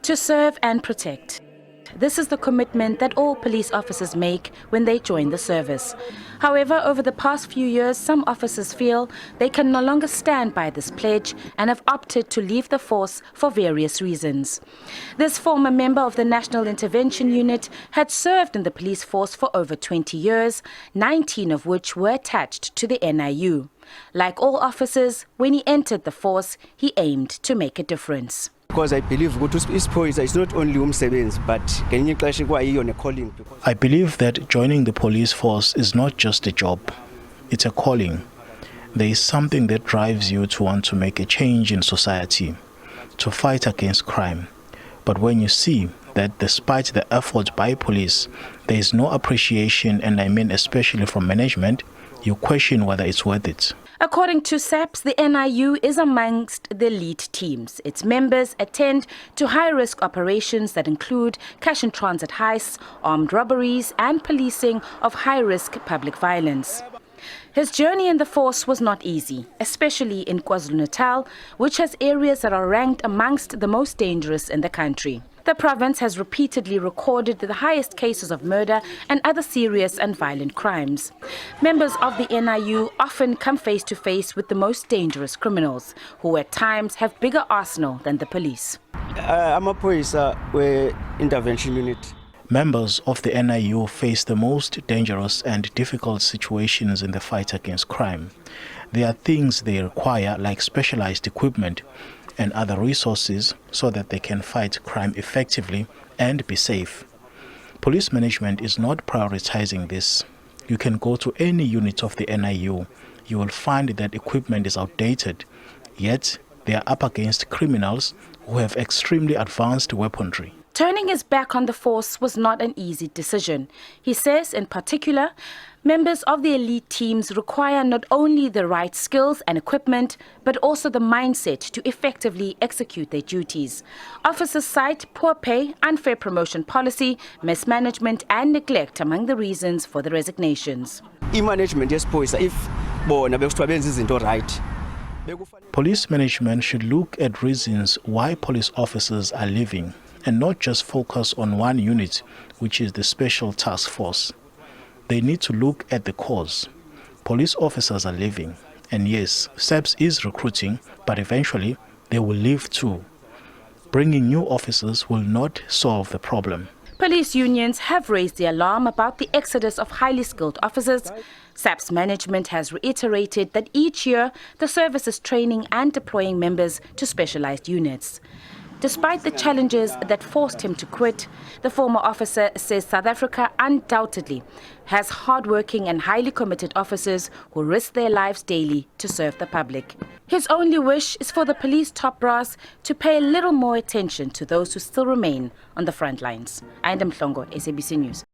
To serve and protect. This is the commitment that all police officers make when they join the service. However, over the past few years, some officers feel they can no longer stand by this pledge and have opted to leave the force for various reasons. This former member of the National Intervention Unit had served in the police force for over 20 years, 19 of which were attached to the NIU. Like all officers, when he entered the force, he aimed to make a difference. Because I believe it's not only umsebenzi, but a calling. I believe that joining the police force is not just a job, it's a calling. There is something that drives you to want to make a change in society, to fight against crime. But when you see that despite the efforts by police, there is no appreciation, and I mean especially from management, you question whether it's worth it. According to SAPS, the NIU is amongst the elite teams. Its members attend to high-risk operations that include cash and transit heists, armed robberies, and policing of high-risk public violence. His journey in the force was not easy, especially in KwaZulu-Natal, which has areas that are ranked amongst the most dangerous in the country. The province has repeatedly recorded the highest cases of murder and other serious and violent crimes. Members of the NIU often come face to face with the most dangerous criminals, who at times have bigger arsenal than the police. I'm a police intervention unit. Members of the NIU face the most dangerous and difficult situations in the fight against crime. There are things they require, like specialized equipment and other resources, so that they can fight crime effectively and be safe. Police management is not prioritizing this. You can go to any unit of the NIU. You will find that equipment is outdated, yet they are up against criminals who have extremely advanced weaponry. Turning his back on the force was not an easy decision. He says, in particular, members of the elite teams require not only the right skills and equipment, but also the mindset to effectively execute their duties. Officers cite poor pay, unfair promotion policy, mismanagement, and neglect among the reasons for the resignations. Management, yes, police, if right. Police management should look at reasons why police officers are leaving, and not just focus on one unit, which is the Special Task Force. They need to look at the cause. Police officers are leaving, and yes, SAPS is recruiting, but eventually they will leave too. Bringing new officers will not solve the problem. Police unions have raised the alarm about the exodus of highly skilled officers. SAPS management has reiterated that each year the service is training and deploying members to specialized units. Despite the challenges that forced him to quit, the former officer says South Africa undoubtedly has hardworking and highly committed officers who risk their lives daily to serve the public. His only wish is for the police top brass to pay a little more attention to those who still remain on the front lines. Ayanda, Mhlongo, SABC News.